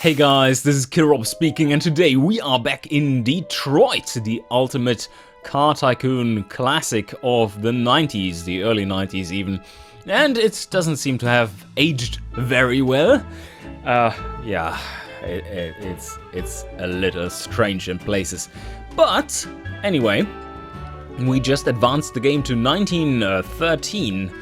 Hey guys, this is Killrob speaking, and today we are back in Detroit, the ultimate car tycoon classic of the 90s, the early 90s even. And it doesn't seem to have aged very well. It's a little strange in places. But anyway, we just advanced the game to 1913.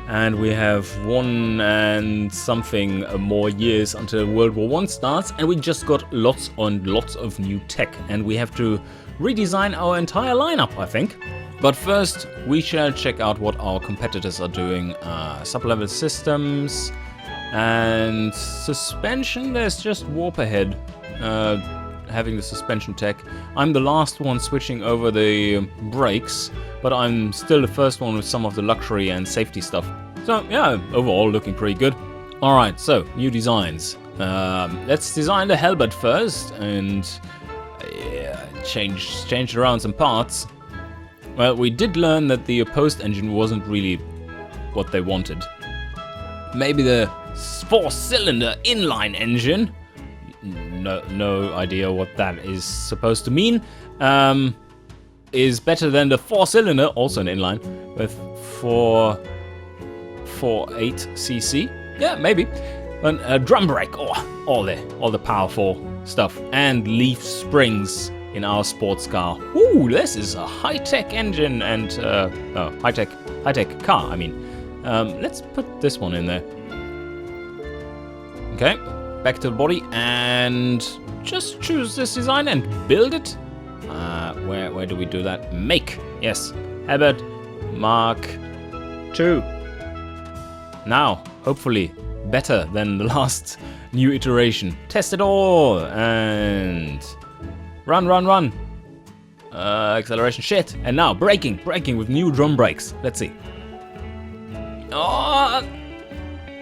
And we have 1 and something more years until World War I starts, and we just got lots and lots of new tech, and we have to redesign our entire lineup, I think. But first, we shall check out what our competitors are doing. Sub-level systems and suspension. There's just warp ahead, having the suspension tech. I'm the last one switching over the brakes, but I'm still the first one with some of the luxury and safety stuff. So yeah, overall looking pretty good. Alright, so new designs. Let's design the helmet first and change around some parts. Well, we did learn that the opposed engine wasn't really what they wanted. Maybe the 4-cylinder inline engine, no idea what that is supposed to mean, is better than the 4-cylinder, also an inline, with 448cc. Yeah, maybe. And a drum brake, all the powerful stuff, and leaf springs in our sports car. Ooh, this is a high-tech engine and high-tech car. I mean, let's put this one in there. Okay, back to the body and just choose this design and build it. Where do we do that? Make. Yes. Helmet. Mark 2. Now, hopefully, better than the last new iteration. Test it all and run. Acceleration. Shit. And now braking with new drum brakes. Let's see. Oh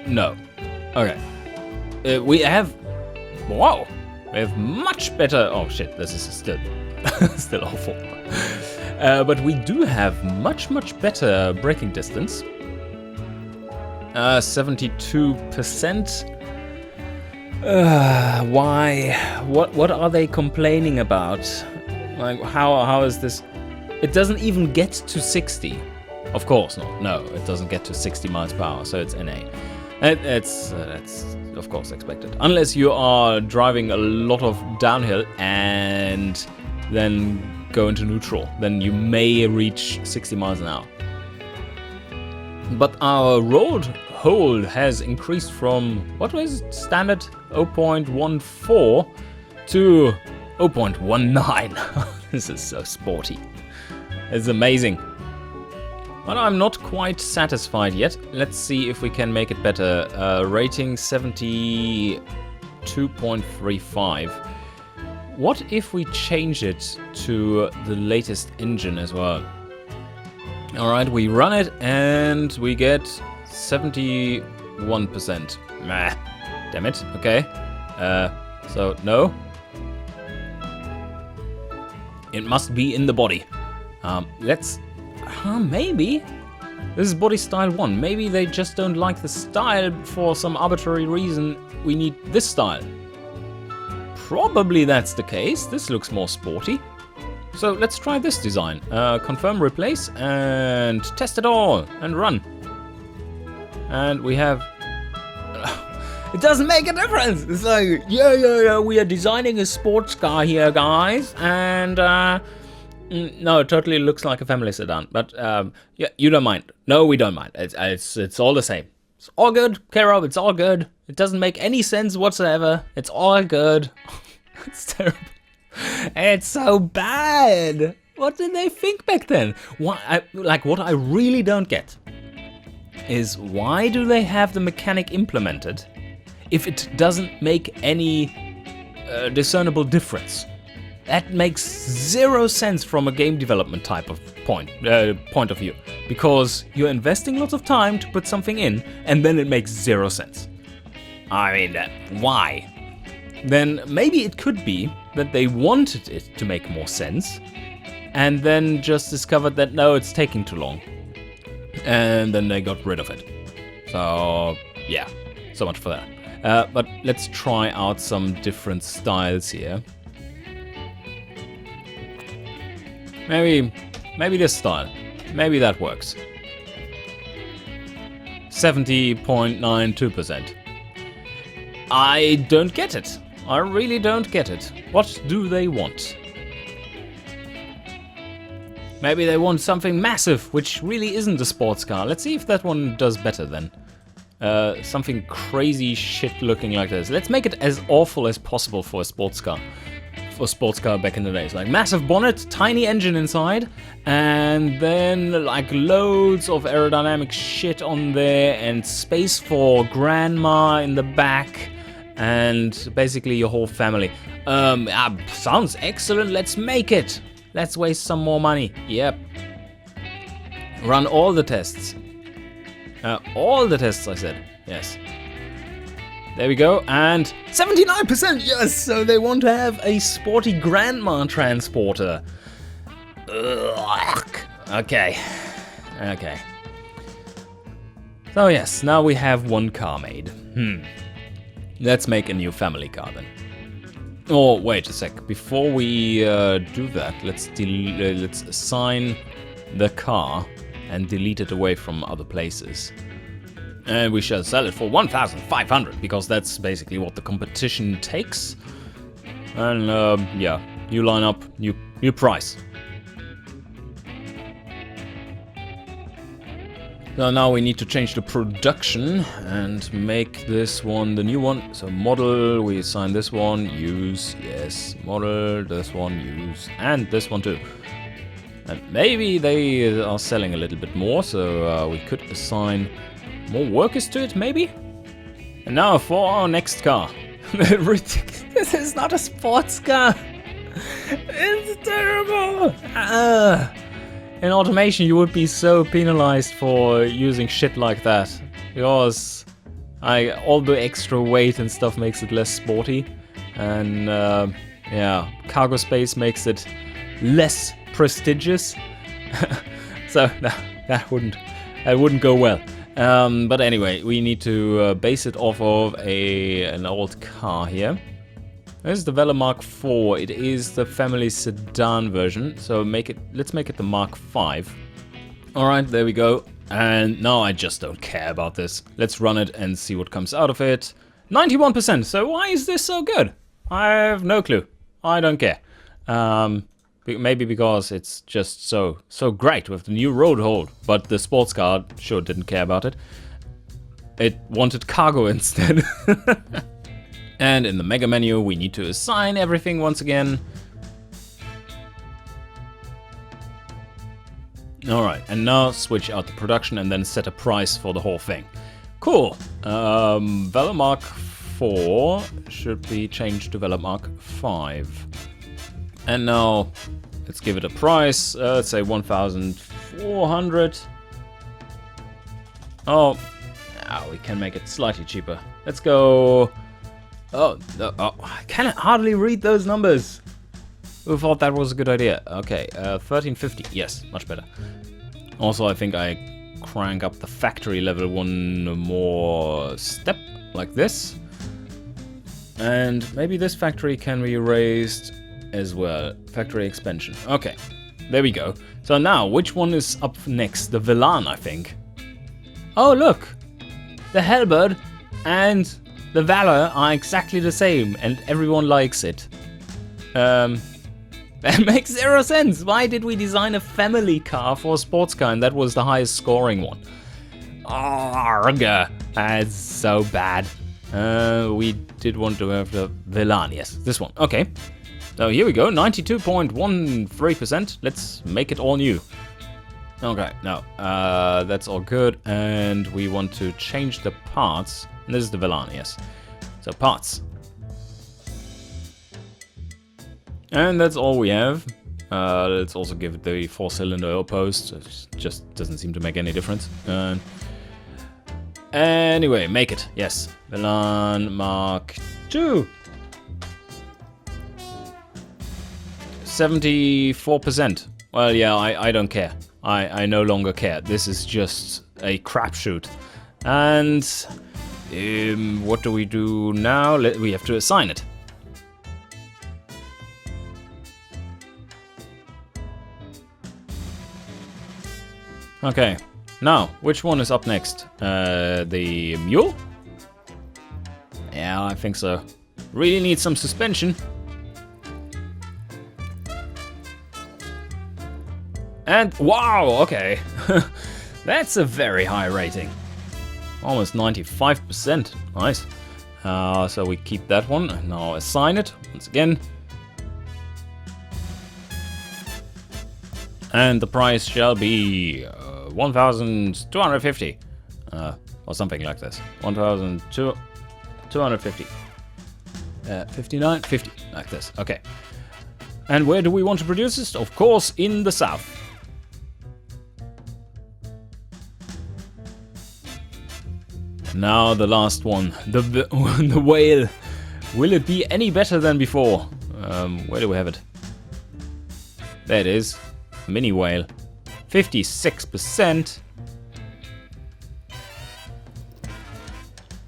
no. Okay. We have much better. Oh shit. This is still. Still awful. But we do have much better braking distance. 72%. Why? What are they complaining about? Like how is this? It doesn't even get to 60. Of course not. No, it doesn't get to 60 miles per hour. So it's NA. That's of course expected. Unless you are driving a lot of downhill and then go into neutral, then you may reach 60 miles an hour. But our road hold has increased from, what was it, standard 0.14 to 0.19. This is so sporty. It's amazing. But I'm not quite satisfied yet. Let's see if we can make it better. Rating 72.35. What if we change it to the latest engine as well? Alright, we run it and we get 71%. Meh. Damn it. Okay. So, no. It must be in the body. Let's... maybe. This is body style 1. Maybe they just don't like the style for some arbitrary reason. We need this style. Probably that's the case. This looks more sporty. So let's try this design. Confirm, replace, and test it all, and run. And we have... It doesn't make a difference! It's like, yeah, we are designing a sports car here, guys. And, no, it totally looks like a family sedan. But, yeah, you don't mind. No, we don't mind. It's all the same. It's all good, Killrob, it's all good. It doesn't make any sense whatsoever. It's all good. It's terrible. It's so bad. What did they think back then? What I really don't get is why do they have the mechanic implemented if it doesn't make any discernible difference? That makes zero sense from a game development type of point of view, because you're investing lots of time to put something in, and then it makes zero sense. I mean, why? Then maybe it could be that they wanted it to make more sense, and then just discovered that no, it's taking too long, and then they got rid of it. So yeah, so much for that. But let's try out some different styles here. Maybe this style. Maybe that works. 70.92%. I don't get it. I really don't get it. What do they want? Maybe they want something massive, which really isn't a sports car. Let's see if that one does better then. Something crazy shit looking like this. Let's make it as awful as possible for a sports car. For a sports car back in the days. Like massive bonnet, tiny engine inside, and then like loads of aerodynamic shit on there, and space for grandma in the back, and basically your whole family. Sounds excellent. Let's make it. Let's waste some more money. Yep. Run all the tests. All the tests, I said. Yes. There we go. And 79%. Yes. So they want to have a sporty grandma transporter. Ugh. Okay. Okay. So yes, now we have one car made. Let's make a new family car then. Oh, wait a sec. Before we do that, let's assign the car and delete it away from other places. And we shall sell it for 1,500 because that's basically what the competition takes. And yeah, new lineup, new price. So now we need to change the production and make this one the new one. So model, we assign this one, use, yes, model, this one, use, and this one too. And maybe they are selling a little bit more, so we could assign more workers to it, maybe? And now for our next car. This is not a sports car. It's terrible. In automation, you would be so penalized for using shit like that, because all the extra weight and stuff makes it less sporty, and yeah, cargo space makes it less prestigious. So that wouldn't go well. But anyway, we need to base it off of an old car here. This is the Vela Mark IV. It is the family sedan version, so let's make it the Mark V. Alright, there we go. And now I just don't care about this. Let's run it and see what comes out of it. 91%, so why is this so good? I have no clue. I don't care. Maybe because it's just so great with the new road hold, but the sports car sure didn't care about it. It wanted cargo instead. And in the mega menu, we need to assign everything once again. Alright, and now switch out the production and then set a price for the whole thing. Cool. Vela Mark IV should be changed to Vela Mark V. And now let's give it a price. Let's say 1,400. Oh, we can make it slightly cheaper. Let's go. Oh, I can hardly read those numbers. Who thought that was a good idea? Okay, 1350. Yes, much better. Also, I think I crank up the factory level one more step, like this. And maybe this factory can be raised as well. Factory expansion. Okay, there we go. So now, which one is up next? The Velan, I think. Oh, look! The Hellbird and the Valor are exactly the same, and everyone likes it. That makes zero sense. Why did we design a family car for a sports car, and that was the highest scoring one? Arrgh, that's so bad. We did want to have the Velan, yes, this one. Okay, so here we go, 92.13%. Let's make it all new. Okay, now that's all good, and we want to change the parts. And this is the Velan, yes. So parts. And that's all we have. Let's also give it the 4-cylinder oil post. It just doesn't seem to make any difference. Anyway, make it. Yes. Velan Mark II. 74%. Well, yeah, I don't care. I no longer care. This is just a crapshoot. And What do we do now? We have to assign it. Okay, now, which one is up next? The mule? Yeah, I think so. Really need some suspension. And, wow, okay. That's a very high rating. Almost 95%, nice. So we keep that one, and now assign it, once again. And the price shall be 1,250. Or something like this. 1,250. 59, 50, like this, okay. And where do we want to produce this? Of course, in the south. Now the last one, the whale. Will it be any better than before? Where do we have it? There it is, mini whale, 56%.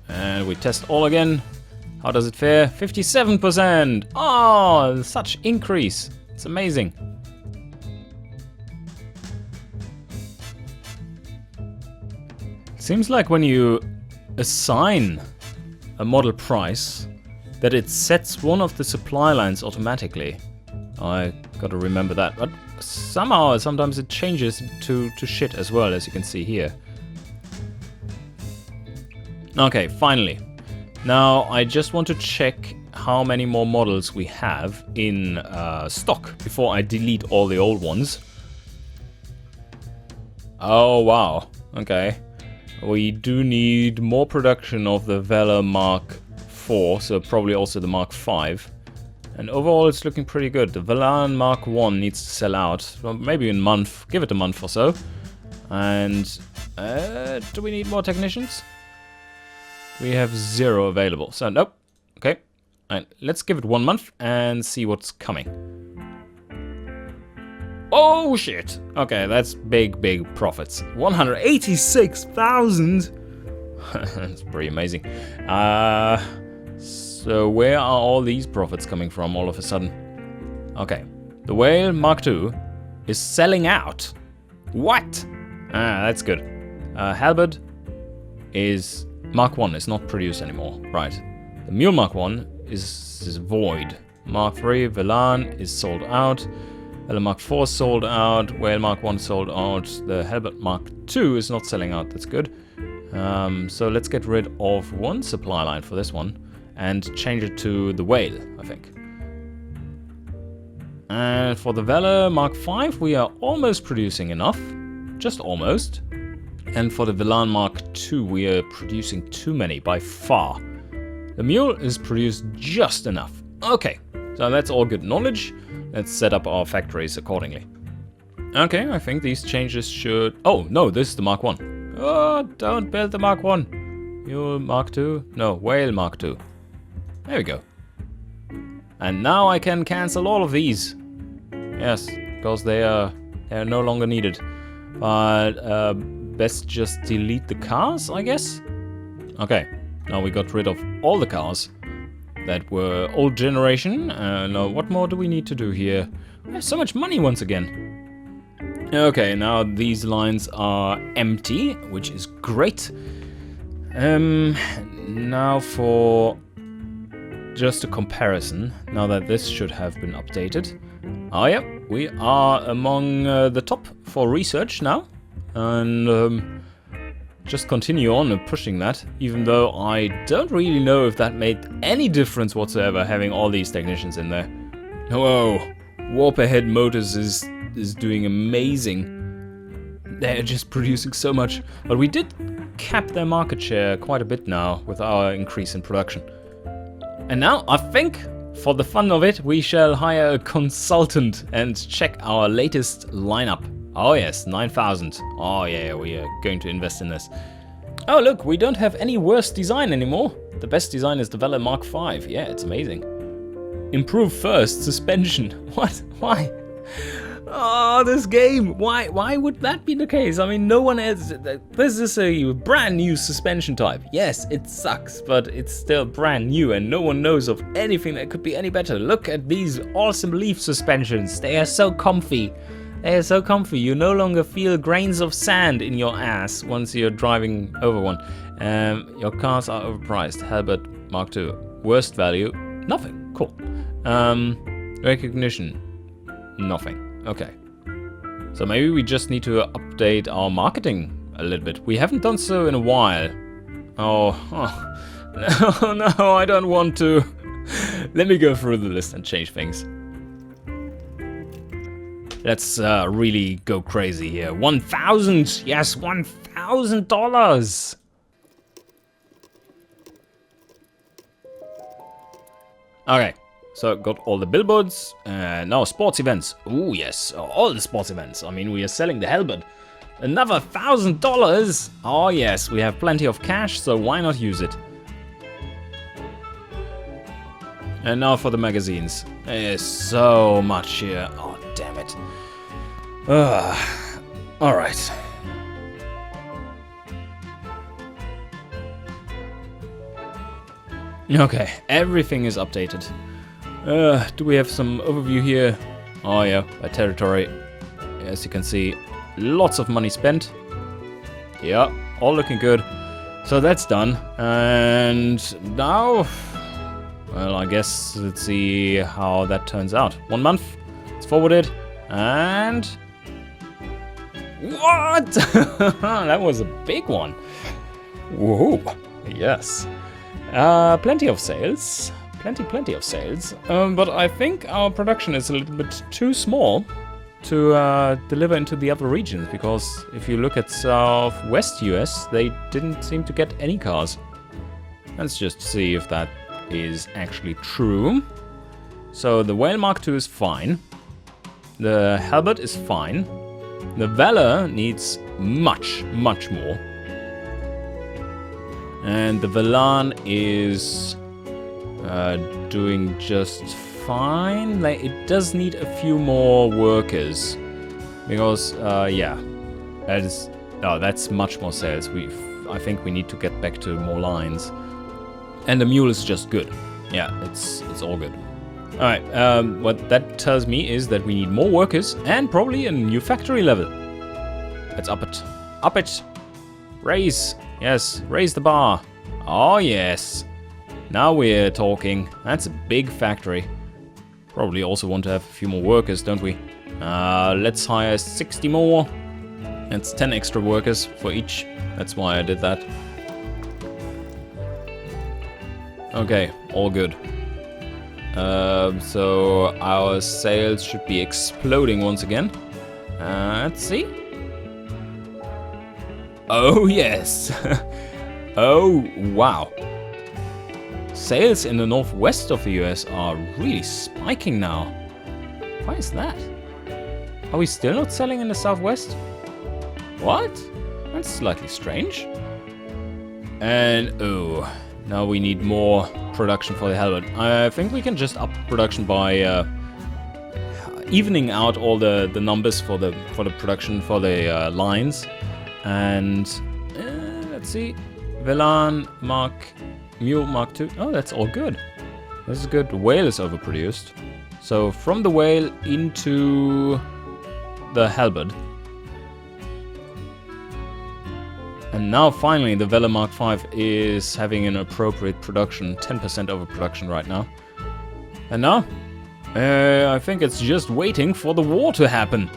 And we test all again. How does it fare? 57%. Oh, such increase. It's amazing. Seems like when you assign a model price that it sets one of the supply lines automatically. I gotta remember that, but sometimes it changes to shit as well, as you can see here. Okay, finally. Now I just want to check how many more models we have in stock before I delete all the old ones. Oh wow, okay. We do need more production of the Velar Mark IV, so probably also the Mark V. And overall it's looking pretty good. The Velar Mark I needs to sell out, well, maybe in a month, give it a month or so. And do we need more technicians? We have 0 available, so nope. Okay, and let's give it 1 month and see what's coming. Oh shit! Okay, that's big profits. 186,000. That's pretty amazing. So where are all these profits coming from all of a sudden? Okay, the Whale Mark II is selling out. What? That's good. Halberd is Mark I is not produced anymore. Right. The Mule Mark I is void. Mark III Velan is sold out. Velar Mark IV sold out. Whale Mark I sold out. The Halberd Mark II is not selling out. That's good. So let's get rid of one supply line for this one and change it to the Whale, I think. And for the Velar Mark V, we are almost producing enough. Just almost. And for the Velan Mark II, we are producing too many by far. The Mule is produced just enough. Okay, so that's all good knowledge. Let's set up our factories accordingly. Okay, I think these changes should... Oh, no, this is the Mark I. Oh, don't build the Mark I. Mule Mark II? No, Whale Mark II. There we go. And now I can cancel all of these. Yes, because they are no longer needed. But best just delete the cars, I guess? Okay, now we got rid of all the cars that were old generation. Now what more do we need to do here? We have so much money once again. Okay, now these lines are empty, which is great. Now for just a comparison, now that this should have been updated. Oh yeah, we are among the top for research now. And just continue on pushing that, even though I don't really know if that made any difference whatsoever, having all these technicians in there. Whoa, Warp Ahead Motors is doing amazing. They're just producing so much. But we did cap their market share quite a bit now with our increase in production. And now, I think, for the fun of it, we shall hire a consultant and check our latest lineup. Oh yes, 9,000. Oh yeah, we are going to invest in this. Oh look, we don't have any worse design anymore. The best design is the Velar Mark V. Yeah, it's amazing. Improve first, suspension. What? Why? Oh, this game. Why would that be the case? I mean, no one has... This is a brand new suspension type. Yes, it sucks, but it's still brand new and no one knows of anything that could be any better. Look at these awesome leaf suspensions. They are so comfy. They are so comfy. You no longer feel grains of sand in your ass once you're driving over one. Your cars are overpriced. Halbert Mark II. Worst value? Nothing. Cool. Recognition? Nothing. Okay. So maybe we just need to update our marketing a little bit. We haven't done so in a while. Oh no, I don't want to. Let me go through the list and change things. Let's really go crazy here. 1,000! Yes, $1,000! Okay. So got all the billboards, and now sports events. Ooh, yes, all the sports events. I mean, we are selling the Halbert. Another $1,000. Oh yes, we have plenty of cash, so why not use it? And now for the magazines. There's so much here. Oh, damn it. All right. Okay, everything is updated. Do we have some overview here? Oh yeah, by territory. As you can see, lots of money spent. Yeah, all looking good. So that's done. And now, well, I guess let's see how that turns out. 1 month, it's forwarded, and... What? That was a big one. Whoa, yes. Plenty of sales. Plenty of sales, but I think our production is a little bit too small to deliver into the other regions, because if you look at Southwest US, they didn't seem to get any cars. Let's just see if that is actually true. So the Whale Mark II is fine. The Halbert is fine. The Valor needs much more. And the Velan is... doing just fine. Like, it does need a few more workers, because yeah, that's much more sales. I think we need to get back to more lines, and the mule is just good. Yeah, it's all good. All right. What that tells me is that we need more workers and probably a new factory level. Let's up it, raise. Yes, raise the bar. Oh yes. Now we're talking. That's a big factory. Probably also want to have a few more workers, don't we? Let's hire 60 more. That's 10 extra workers for each. That's why I did that. Okay, all good. So our sales should be exploding once again. Let's see. Oh yes. Oh wow. Sales in the northwest of the US are really spiking now. Why is that? Are we still not selling in the southwest? What? That's slightly strange. And oh, now we need more production for the Halbert. I think we can just up production by evening out all the numbers for the production for the lines. And let's see, Velan Mule Mark II. Oh, that's all good. This is good. The Whale is overproduced. So from the Whale into the Halbert. And now finally the Vela Mark V is having an appropriate production. 10% overproduction right now. And now, I think it's just waiting for the war to happen.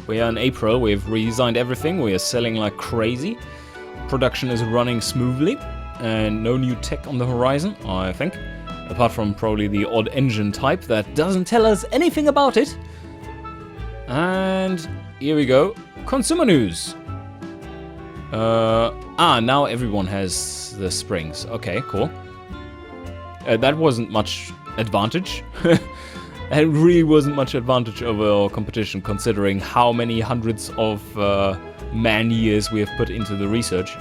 We are in April. We've redesigned everything. We are selling like crazy. Production is running smoothly. And no new tech on the horizon, I think. Apart from probably the odd engine type that doesn't tell us anything about it. And here we go. Consumer news. Now everyone has the springs. Okay, cool. That wasn't much advantage. It really wasn't much advantage over our competition, considering how many hundreds of man-years we have put into the research.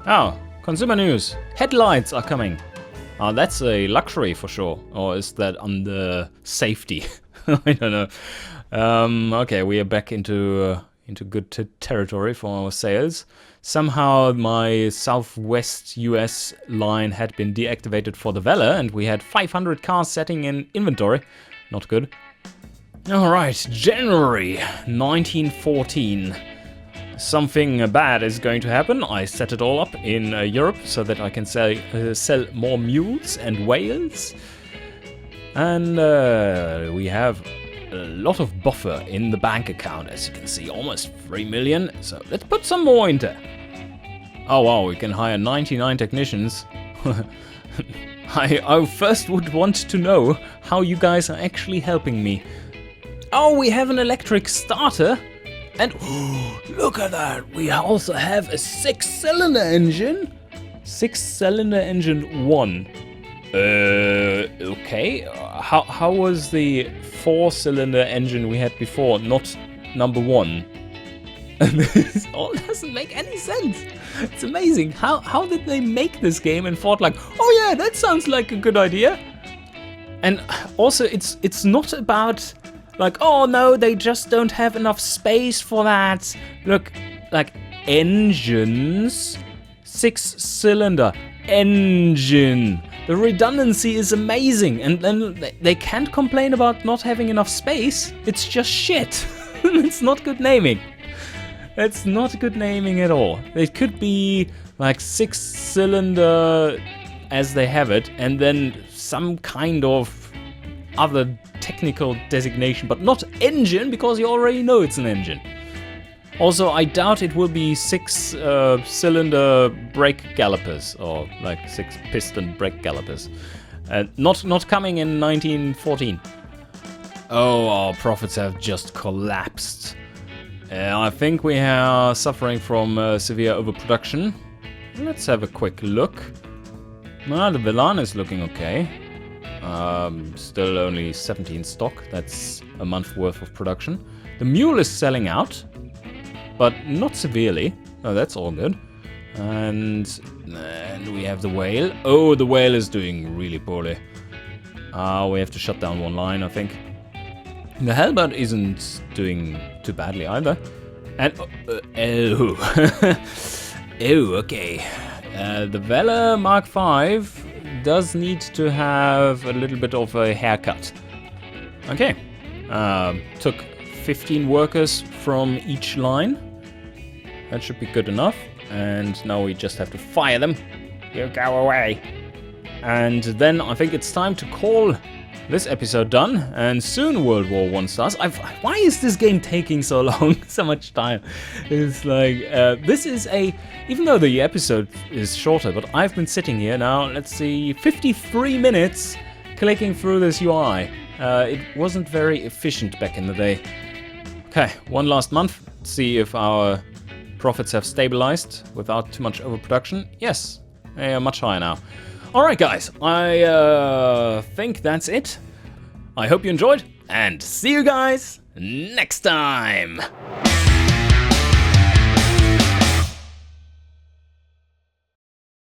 Oh, consumer news. Headlights are coming. That's a luxury for sure. Or is that under safety? I don't know. Okay, we are back into good territory for our sales. Somehow my Southwest US line had been deactivated for the Valor, and we had 500 cars sitting in inventory. Not good. Alright, January 1914. Something bad is going to happen. I set it all up in Europe so that I can sell more mules and whales. And we have a lot of buffer in the bank account, as you can see, almost 3 million. So let's put some more into. Oh wow, we can hire 99 technicians. I first would want to know how you guys are actually helping me. Oh, we have an electric starter. And look at that, we also have a 6-cylinder engine. 6-cylinder engine 1. Okay. How was the 4-cylinder engine we had before not number 1? This all doesn't make any sense. It's amazing. How did they make this game and thought like, oh yeah, that sounds like a good idea? And also, it's not about like, oh no, they just don't have enough space for that. Look, like engines, 6-cylinder engine. The redundancy is amazing, and then they can't complain about not having enough space. It's just shit. It's not good naming. It's not good naming at all. It could be like 6-cylinder as they have it, and then some kind of other technical designation, but not engine, because you already know it's an engine. Also, I doubt it will be 6-cylinder brake calipers, or like 6-piston brake calipers. Not coming in 1914. Oh, our profits have just collapsed. I think we are suffering from severe overproduction. Let's have a quick look. The Velan is looking okay. Still only 17 stock. That's a month worth of production. The Mule is selling out, but not severely. Oh, that's all good. And we have the Whale. Oh, the Whale is doing really poorly. We have to shut down one line, I think. The Hellbird isn't doing too badly either. And okay. The Valor Mark V does need to have a little bit of a haircut. Okay. Took 15 workers from each line. That should be good enough. And now we just have to fire them. You go away. And then I think it's time to call this episode done, and soon World War I starts. Why is this game taking so long, so much time? It's like, this is even though the episode is shorter, but I've been sitting here now, let's see, 53 minutes clicking through this UI. It wasn't very efficient back in the day. Okay, one last month, see if our profits have stabilized without too much overproduction. Yes, they are much higher now. Alright guys, I think that's it. I hope you enjoyed, and see you guys next time!